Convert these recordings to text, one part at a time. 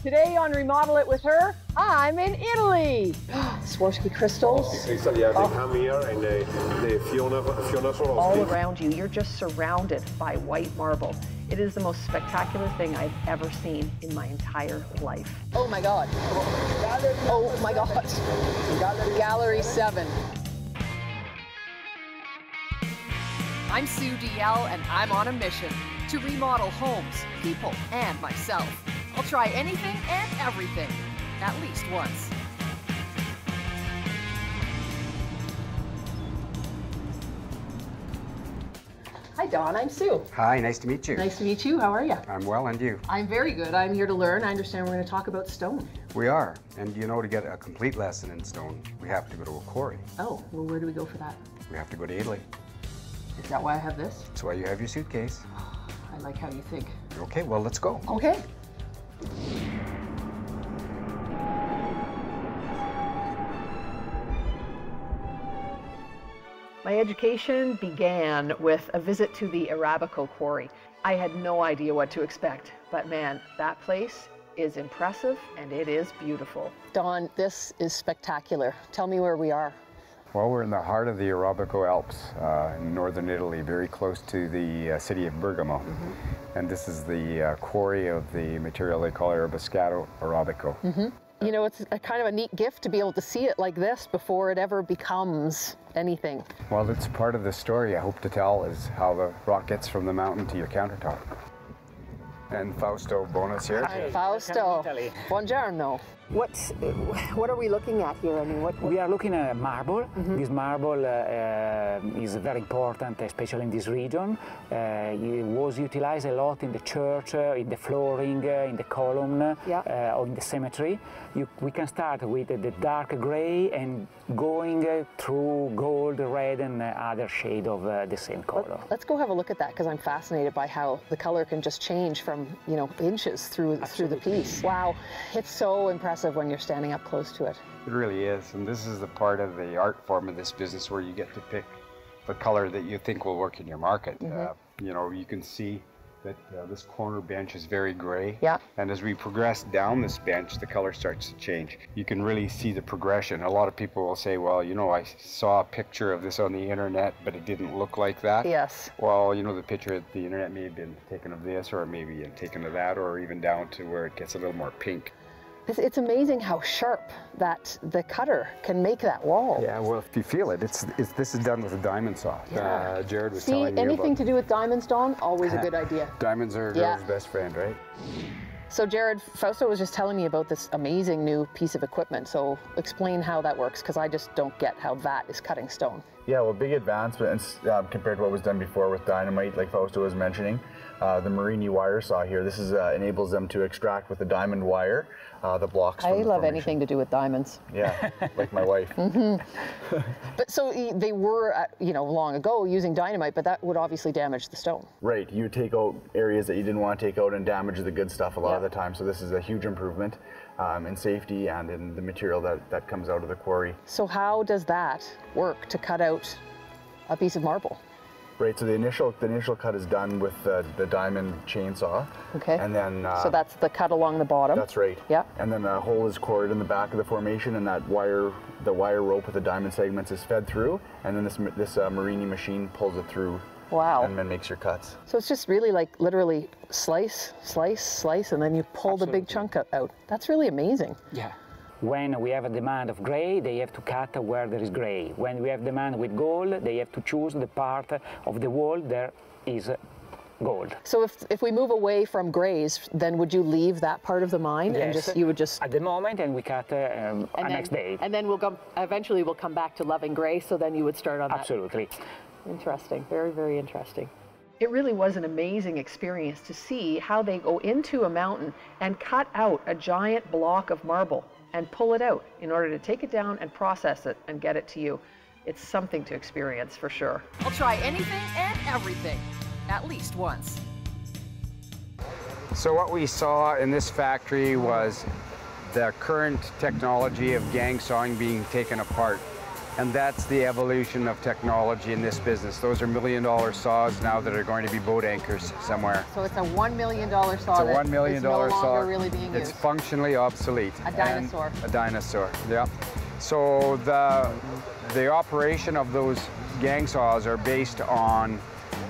Today on Remodel It with her, I'm in Italy. Swarovski crystals. They come here and they Fiona all around you. You're just surrounded by white marble. It is the most spectacular thing I've ever seen in my entire life. Oh my God. Oh my God. Gallery 7. I'm Sue Deyell, and I'm on a mission to remodel homes, people, and myself. I'll try anything and everything, at least once. Hi, Dawn. I'm Sue. Hi, nice to meet you. Nice to meet you. How are you? I'm well, and you? I'm very good. I'm here to learn. I understand we're going to talk about stone. We are. And you know, to get a complete lesson in stone, we have to go to a quarry. Oh, well, where do we go for that? We have to go to Italy. Is that why I have this? That's why you have your suitcase. I like how you think. Okay, well, let's go. Okay. My education began with a visit to the Arabico quarry. I had no idea what to expect, but man, that place is impressive and it is beautiful. Dawn, this is spectacular. Tell me where we are. Well, we're in the heart of the Arabico Alps in northern Italy, very close to the city of Bergamo. And this is the quarry of the material they call Arabiscato Arabico. You know, it's a kind of a neat gift to be able to see it like this before it ever becomes anything. Well, it's part of the story I hope to tell, is how the rock gets from the mountain to your countertop. And Fausto Bona's here. Hi, Fausto. Buongiorno. What are we looking at here? I mean, We are looking at marble. This marble is very important, especially in this region. It was utilized a lot in the church, in the flooring, in the column, or in the cemetery. We can start with the dark gray and going through gold, red, and other shade of the same color. Let's go have a look at that, because I'm fascinated by how the color can just change from, you know, inches through the piece. Wow, it's so impressive when you're standing up close to it. It really is, and this is the part of the art form of this business where you get to pick the color that you think will work in your market. You know, you can see that this corner bench is very gray. Yeah. And as we progress down this bench, the color starts to change. You can really see the progression. A lot of people will say, well, you know, I saw a picture of this on the internet, but it didn't look like that. Yes. Well, you know, the picture of the internet may have been taken of this, or maybe taken of that, or even down to where it gets a little more pink. It's amazing how sharp that the cutter can make that wall. Yeah, well, if you feel it, this is done with a diamond saw. Yeah. Jaryd was telling me anything about... to do with diamonds, Dawn, always a good idea. Diamonds are a girl's best friend, right? So Jaryd, Fausto was just telling me about this amazing new piece of equipment. So explain how that works, because I just don't get how that is cutting stone. Yeah, well, big advancements compared to what was done before with dynamite, like Fausto was mentioning. The Marini wire saw here, this is enables them to extract with a diamond wire the blocks from the love formation. anything to do with diamonds. Yeah, like my wife. But so they were, you know, long ago using dynamite, but that would obviously damage the stone. Right, you take out areas that you didn't want to take out and damage the good stuff a lot of the time. So this is a huge improvement in safety and in the material that comes out of the quarry. So how does that work to cut out a piece of marble? Right, so the initial cut is done with the diamond chainsaw. Okay. And then so that's the cut along the bottom. That's right. Yeah. And then a hole is cored in the back of the formation, and that wire, the wire rope with the diamond segments is fed through, and then this Marini machine pulls it through. Wow. And then makes your cuts. So it's just really like literally slice, slice, slice, and then you pull the big chunk out. That's really amazing. Yeah. When we have a demand of gray, they have to cut where there is gray. When we have demand with gold, they have to choose the part of the wall there is gold. So if we move away from grays, then would you leave that part of the mine? Yes. And you would just... At the moment, and we cut next day. And then eventually we'll come back to loving gray, so then you would start on that. Absolutely. Interesting, very, very interesting. It really was an amazing experience to see how they go into a mountain and cut out a giant block of marble and pull it out in order to take it down and process it and get it to you. It's something to experience for sure. I'll try anything and everything, at least once. So what we saw in this factory was the current technology of gang sawing being taken apart And that's the evolution of technology in this business. Those are $1 million saws now that are going to be boat anchors somewhere. So it's a $1 million saw. It's a $1 million no saw. longer really being used. It's functionally obsolete. A dinosaur. A dinosaur, yeah. So the operation of those gang saws are based on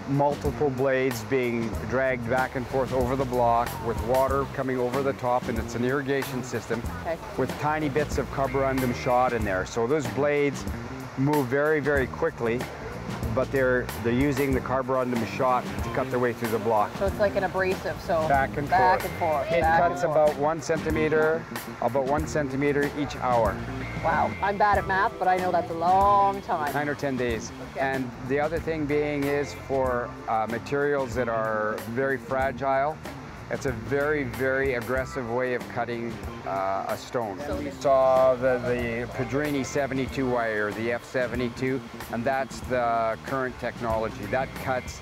multiple blades being dragged back and forth over the block with water coming over the top, and it's an irrigation system with tiny bits of carborundum shot in there. So those blades move very, very quickly, but they're using the carborundum shot to cut their way through the block. So it's like an abrasive, so back and forth. It cuts about 1 centimeter each hour. Wow, I'm bad at math, but I know that's a long time. 9 or 10 days. Okay. And the other thing being is for materials that are very fragile, it's a very, very aggressive way of cutting a stone. So we saw the Pedrini 72 wire, the F72, and that's the current technology. That cuts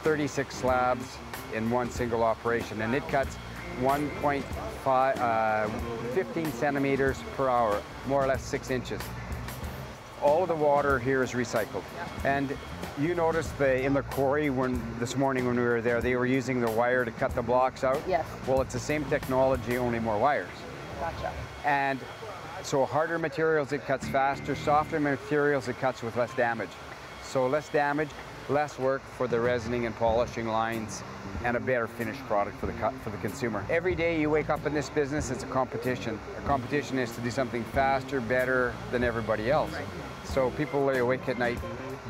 36 slabs in one single operation, and it cuts 15 centimeters per hour, more or less 6 inches. All of the water here is recycled. And you noticed in the quarry this morning when we were there, they were using the wire to cut the blocks out? Yes. Well, it's the same technology, only more wires. Gotcha. And so harder materials, it cuts faster. Softer materials, it cuts with less damage. So less damage, less work for the resining and polishing lines, and a better finished product for the consumer. Every day you wake up in this business, it's a competition. A competition is to do something faster, better than everybody else. Right. So people lay awake at night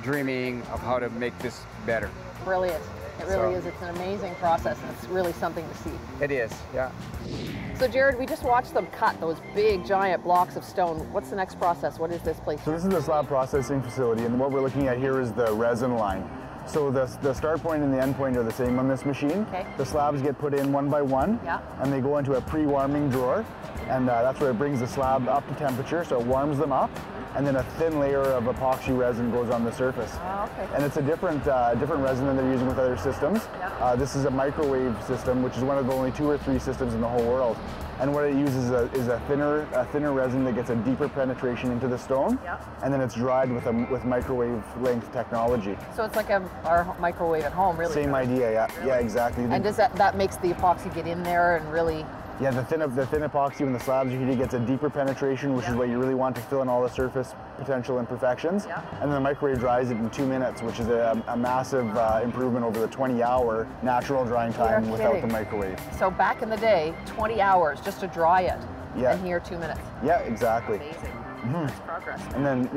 dreaming of how to make this better. Brilliant. It really is. It's an amazing process, and it's really something to see. It is, yeah. So Jaryd, we just watched them cut those big, giant blocks of stone. What's the next process? What is this place? So this is the slab processing facility, and what we're looking at here is the resin line. So the start point and the end point are the same on this machine. Okay. The slabs get put in one by one, and they go into a pre-warming drawer, and that's where it brings the slab up to temperature, so it warms them up, and then a thin layer of epoxy resin goes on the surface. Oh, okay. And it's a different resin than they're using with other systems. This is a microwave system, which is one of the only 2 or 3 systems in the whole world. And what it uses is a thinner resin that gets a deeper penetration into the stone, and then it's dried with microwave length technology. So it's like our microwave at home, really. Same idea, yeah. Really? Yeah, exactly. And does that makes the epoxy get in there and really? Yeah, the thin epoxy when the slabs are heated gets a deeper penetration, which is what you really want to fill in all the surface potential imperfections. And then the microwave dries it in 2 minutes, which is a massive improvement over the 20-hour natural drying time without the microwave. So back in the day, 20 hours just to dry it, and here 2 minutes. Yeah, exactly. Amazing. That's progress. And then,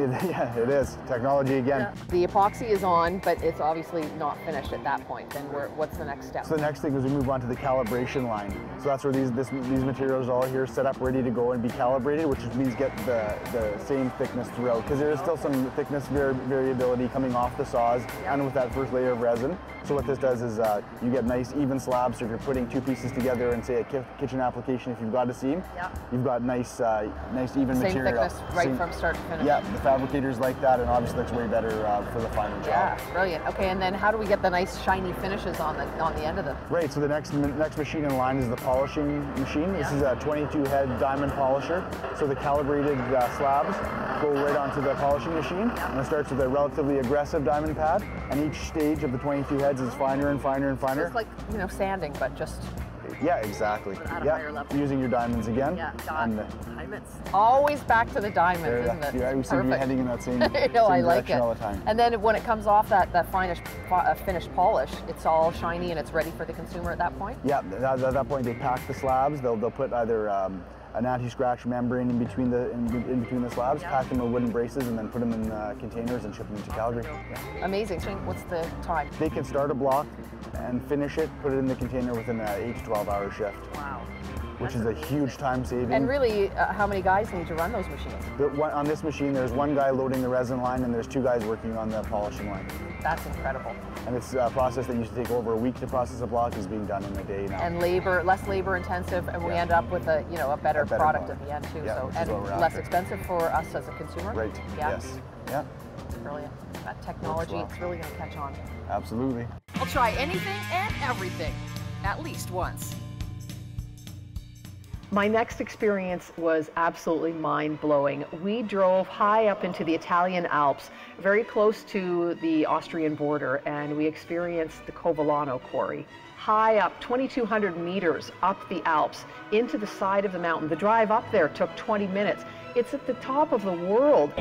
it is. Technology again. The epoxy is on, but it's obviously not finished at that point. Then what's the next step? So the next thing is we move on to the calibration line. So that's where these materials are all here set up, ready to go and be calibrated, which means get the same thickness throughout, because there is still some thickness variability coming off the saws and with that first layer of resin. So what this does is you get nice even slabs. So if you're putting 2 pieces together in, say, a kitchen application, if you've got a seam, you've got nice even same material. Thickness, right from start to finish. Yeah, the fabricators like that, and obviously looks way better for the final job. Yeah, brilliant. Okay, and then how do we get the nice shiny finishes on the end of them? Right, so the next machine in line is the polishing machine. This is a 22-head diamond polisher. So the calibrated slabs go right onto the polishing machine, and it starts with a relatively aggressive diamond pad, and each stage of the 22 heads is finer and finer and finer. So it's like, sanding, but just... Yeah, exactly. At a higher level. Using your diamonds again. Yeah, diamonds. Always back to the diamonds, isn't it? Yeah, we seem to be heading in that same, I like direction it. all the time. And then when it comes off that finished polish, it's all shiny and it's ready for the consumer at that point? Yeah, at that point they pack the slabs. They'll put either an anti-scratch membrane in between the slabs, pack them with wooden braces, and then put them in containers and ship them to Calgary. Yeah. Amazing. What's the time? They can start a block and finish it, put it in the container within an 8 to 12 hour shift. Wow. Which is a huge time saving. And really, how many guys need to run those machines? On this machine, there's 1 guy loading the resin line, and there's 2 guys working on the polishing line. That's incredible. And it's a process that used to take over a week to process a block is being done in a day now. And less labor intensive, and we end up with a better product at the end too. Yeah, and less expensive for us as a consumer. Right. Yeah. Yes. Yeah. Brilliant. That technology, it's really going to catch on. Absolutely. I'll try anything and everything, at least once. My next experience was absolutely mind-blowing. We drove high up into the Italian Alps, very close to the Austrian border, and we experienced the Covellano quarry. High up, 2,200 meters up the Alps, into the side of the mountain. The drive up there took 20 minutes. It's at the top of the world.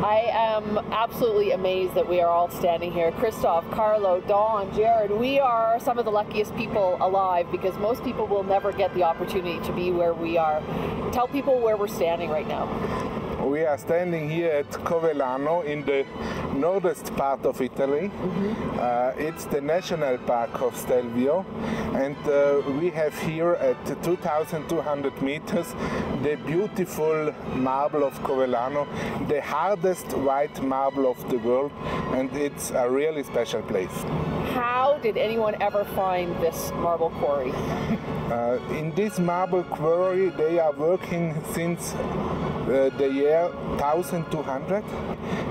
I am absolutely amazed that we are all standing here. Christoph, Carlo, Dawn, Jaryd, we are some of the luckiest people alive because most people will never get the opportunity to be where we are. Tell people where we're standing right now. We are standing here at Covellano in the northest part of Italy. It's the national park of Stelvio, and we have here at 2,200 meters the beautiful marble of Covellano, the hardest white marble of the world, and it's a really special place. How did anyone ever find this marble quarry? In this marble quarry they are working since the year 1200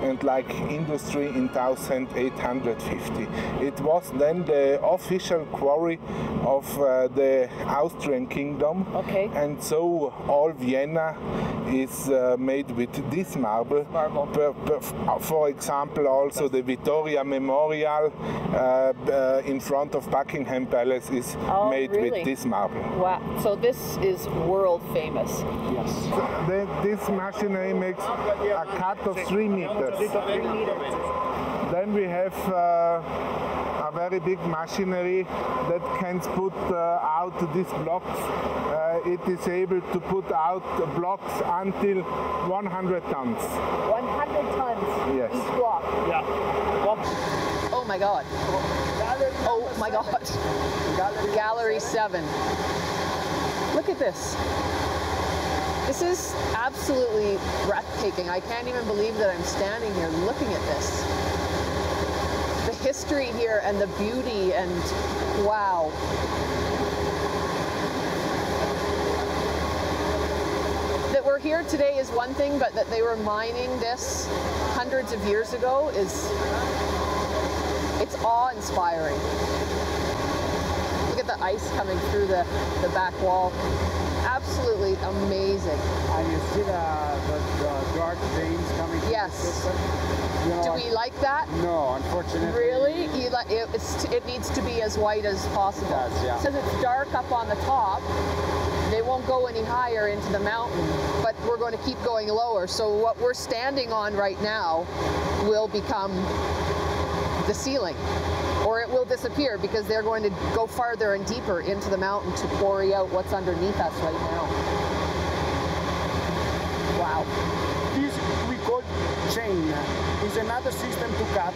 and like industry in 1850. It was then the official quarry of the Austrian kingdom. Okay. And so all Vienna is made with this marble. For example, also the Vittoria Memorial in front of Buckingham Palace is made with this marble. Wow, so this is world famous. Yes. This machinery makes a cut of 3 meters. Then we have a very big machinery that can put out these blocks. It is able to put out blocks until 100 tons. 100 tons Yes. each block? Yeah. Oh my God. Oh my God. Gallery 7. Look at this. This is absolutely breathtaking. I can't even believe that I'm standing here looking at this. The history here and the beauty and wow. That we're here today is one thing, but that they were mining this hundreds of years ago is, it's awe-inspiring. Look at the ice coming through the back wall. Absolutely amazing. And you see the dark veins coming through the system? You know, do we like that? No, unfortunately. Really? It needs to be as white as possible. It does, yeah. Since it's dark up on the top, they won't go any higher into the mountain, but we're going to keep going lower. So what we're standing on right now will become the ceiling, or it will disappear because they're going to go farther and deeper into the mountain to quarry out what's underneath us right now. Wow. This we call chain. Is another system to cut.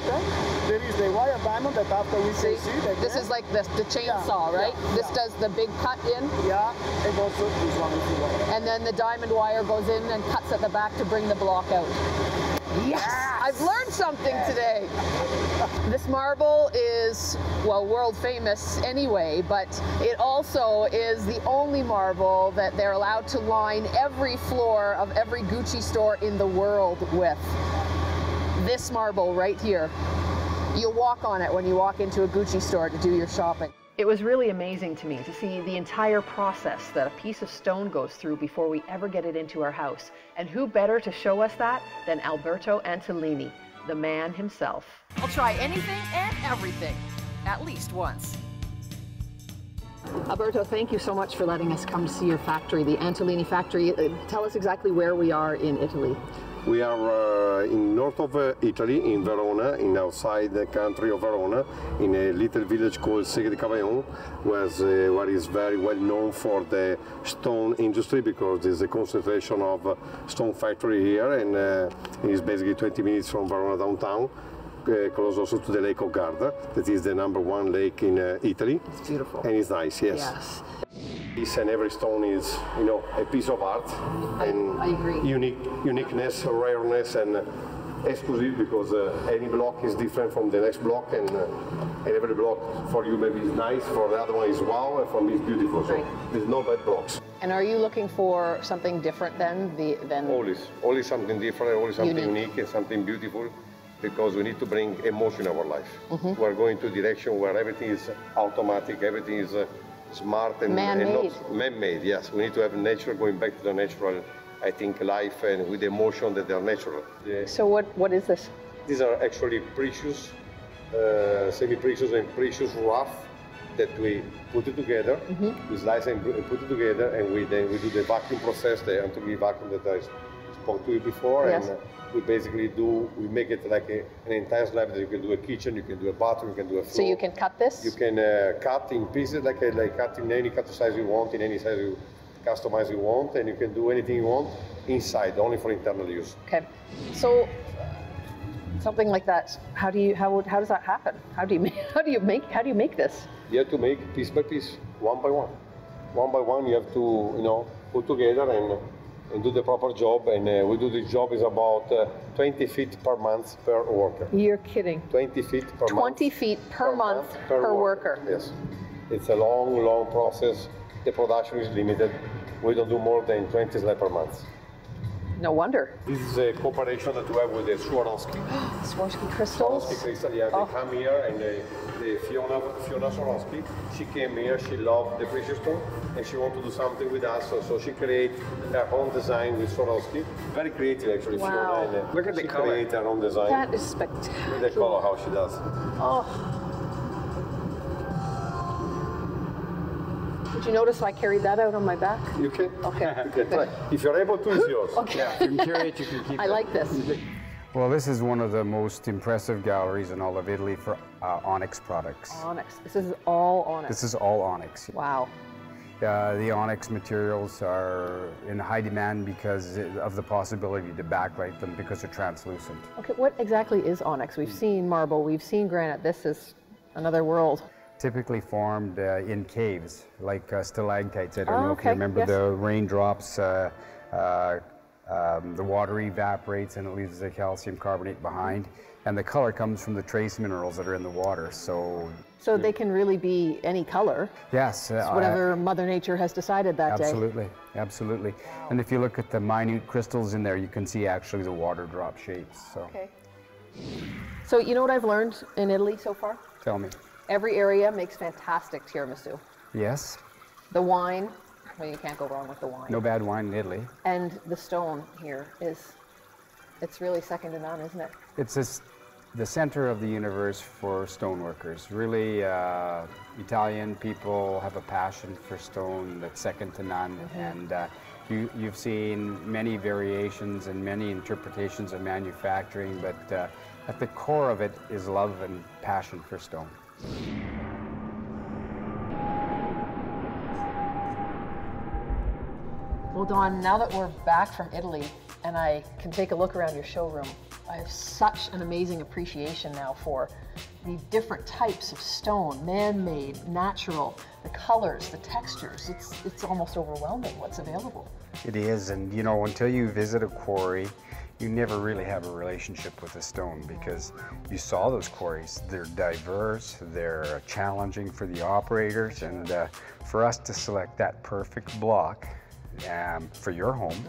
There is the wire diamond that after we can see. This is like the chainsaw, right? Yeah, this does the big cut in. Yeah, and also this one is the wire. And then the diamond wire goes in and cuts at the back to bring the block out. Yes! I've learned something today. This marble is, well, world famous anyway, but it also is the only marble that they're allowed to line every floor of every Gucci store in the world with. This marble right here. You'll walk on it when you walk into a Gucci store to do your shopping. It was really amazing to me to see the entire process that a piece of stone goes through before we ever get it into our house. And who better to show us that than Alberto Antolini, the man himself. I'll try anything and everything, at least once. Alberto, thank you so much for letting us come to see your factory, the Antolini factory. Tell us exactly where we are in Italy. We are in north of Italy, in Verona, in outside the country of Verona, in a little village called Sega di Cavaillon, where is very well known for the stone industry because there's a concentration of stone factory here, and it is basically 20 minutes from Verona downtown. Close also to the Lake of Garda, that is the #1 lake in Italy. It's beautiful. And it's nice, yes. Yes. Each and every stone is, you know, a piece of art, and I agree. Uniqueness, rareness, and exclusive, because any block is different from the next block, and every block for you maybe is nice, for the other one is wow, and for me it's beautiful. So there's no bad blocks. And are you looking for something different than Always something different, always something unique and something beautiful. Because we need to bring emotion in our life. We're going to a direction where everything is automatic, everything is smart and man-made. not man-made. Yes, we need to have nature, going back to the natural, I think, life and with the emotion that they are natural. So what is this? These are actually precious, semi-precious and precious rough that we put it together. We slice and put it together, and then we do the vacuum process, the Antolini vacuum that I spoke to you before. Yes. And we basically we make it like an entire slab that you can do a kitchen, you can do a bathroom, you can do a floor. So you can cut this? You can cut in pieces, like cut in any cut size you want, in any size you customize you want, and you can do anything you want inside, only for internal use. Okay. So something like that, how does that happen? How do you make this? You have to make piece by piece, one by one. One by one, you have to, put together and do the proper job. And we do this job is about 20 feet per month per worker. You're kidding. 20 feet per month. 20 feet per month per worker. Yes. It's a long, long process. The production is limited. We don't do more than 20 slabs per month. No wonder. This is a cooperation that we have with the Swarovski. Swarovski crystals. Swarovski crystal, yeah. They come here, and the Fiona Swarovski, she came here, she loved the precious stone, and she wanted to do something with us, so she created her own design with Swarovski. Very creative, actually, Wow. Fiona. And, Look at the she color. created her own design. That is spectacular. Look at the color, how she does. Oh. Did you notice I carried that out on my back? You can? Okay. You can try. If you're able to, it's yours. Okay. Yeah, if you can carry it, you can keep I it. like this. Well, this is one of the most impressive galleries in all of Italy for onyx products. Onyx. This is all onyx. This is all onyx. Wow. The onyx materials are in high demand because of the possibility to backlight them because they're translucent. Okay, what exactly is onyx? We've seen marble, we've seen granite. This is another world. Typically formed in caves, like stalactites. I don't know if okay, you remember yes. the raindrops. The water evaporates and it leaves the calcium carbonate behind. And the color comes from the trace minerals that are in the water. So they can really be any color. yes. It's whatever Mother Nature has decided that day. Absolutely, absolutely. And if you look at the minute crystals in there, you can see actually the water drop shapes. So Okay. So you know what I've learned in Italy so far? tell me. Every area makes fantastic tiramisu. Yes, The wine, well, you can't go wrong with the wine. no bad wine in Italy. And the stone here it's really second to none, isn't it? It's the center of the universe for stoneworkers. Really, Italian people have a passion for stone that's second to none. And you've seen many variations and many interpretations of manufacturing, but at the core of it is love and passion for stone. Well, Dawn, now that we're back from Italy and I can take a look around your showroom, I have such an amazing appreciation now for the different types of stone, man-made, natural, the colors, the textures. It's almost overwhelming what's available. It is, and you know, until you visit a quarry, you never really have a relationship with a stone because you saw those quarries. They're diverse, they're challenging for the operators, and for us to select that perfect block for your home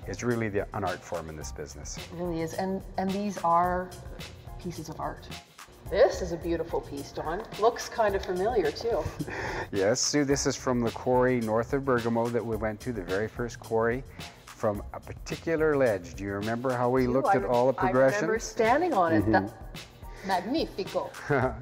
is really an art form in this business. It really is, and these are pieces of art. This is a beautiful piece, Dawn. Looks kind of familiar too. Yes, Sue, this is from the quarry north of Bergamo that we went to, the very first quarry, from a particular ledge. Do you remember how we looked at all the progressions? I remember standing on it. Magnifico.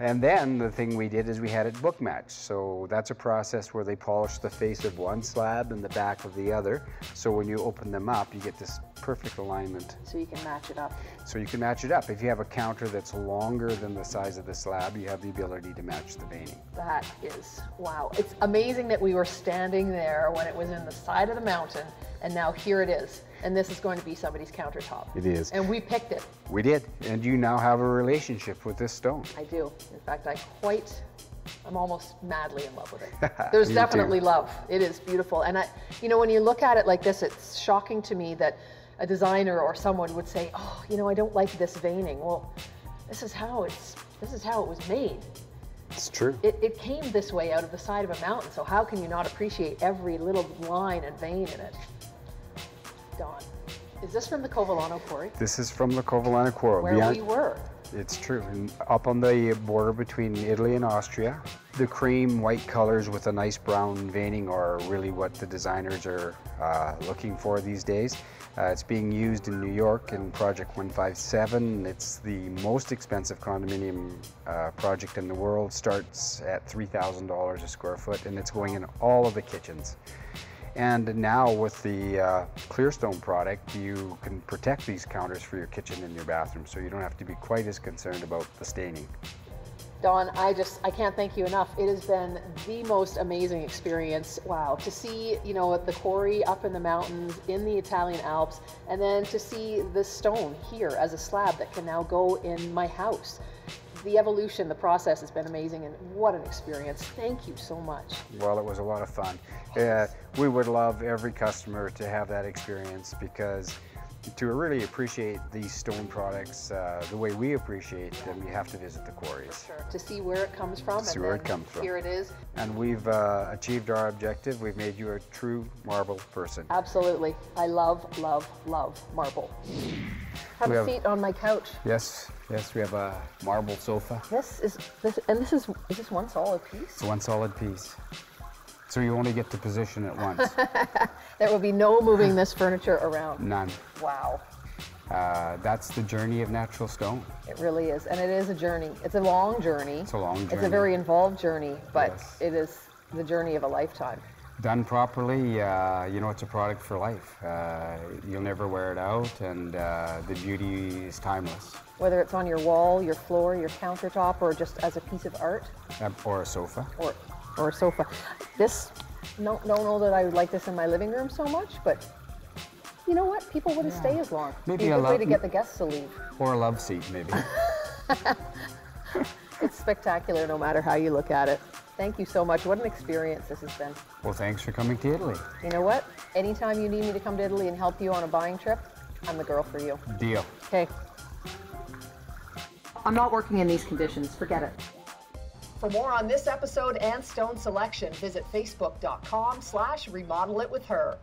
And then the thing we did is we had it book matched. So that's a process where they polish the face of one slab and the back of the other. So when you open them up, you get this perfect alignment. So you can match it up. So you can match it up. If you have a counter that's longer than the size of the slab, you have the ability to match the veining. That is, wow. It's amazing that we were standing there when it was in the side of the mountain, and now here it is. And this is going to be somebody's countertop. It is. And we picked it. We did. And you now have a relationship with this stone. I do. In fact, I'm almost madly in love with it. There's Me definitely too. love. It is beautiful. And when you look at it like this, it's shocking to me that a designer or someone would say, oh, I don't like this veining. Well, this is how it was made. It's true. It came this way out of the side of a mountain, so how can you not appreciate every little line and vein in it? Dawn, is this from the Covellano quarry? This is from the Covellano quarry. Where we were. It's true. And up on the border between Italy and Austria. The cream white colors with a nice brown veining are really what the designers are looking for these days. It's being used in New York in Project 157. It's the most expensive condominium project in the world. Starts at $3,000 a square foot, and it's going in all of the kitchens. And now with the Clearstone product, you can protect these counters for your kitchen and your bathroom, so you don't have to be quite as concerned about the staining. Don, I can't thank you enough. It has been the most amazing experience. Wow, to see, you know, the quarry up in the mountains in the Italian Alps, and then to see the stone here as a slab that can now go in my house. The evolution, the process has been amazing, and what an experience. Thank you so much. Well, it was a lot of fun. We would love every customer to have that experience, because to really appreciate these stone products the way we appreciate them, you have to visit the quarries. Sure. To see where it comes from. See where it comes from. Here it is. And we've achieved our objective. We've made you a true marble person. Absolutely. I love, love, love marble. Have a seat on my couch. Yes, yes, we have a marble sofa. Is this one solid piece? It's one solid piece. So you only get to position it once. There will be no moving this furniture around. None. Wow. That's the journey of natural stone. It really is, and it is a journey. It's a long journey. It's a long journey. It's a very involved journey, but yes, it is the journey of a lifetime. Done properly, you know, it's a product for life. You'll never wear it out, and the beauty is timeless. Whether it's on your wall, your floor, your countertop, or just as a piece of art. Or a sofa. Or a sofa. Don't know that I would like this in my living room so much, but you know what? People wouldn't stay as long. Maybe a good way to get the guests to leave. Or a love seat, maybe. It's spectacular no matter how you look at it. Thank you so much. What an experience this has been. Well, thanks for coming to Italy. You know what? Anytime you need me to come to Italy and help you on a buying trip, I'm the girl for you. Deal. Okay. I'm not working in these conditions. Forget it. For more on this episode and stone selection, visit facebook.com/remodelitwithher.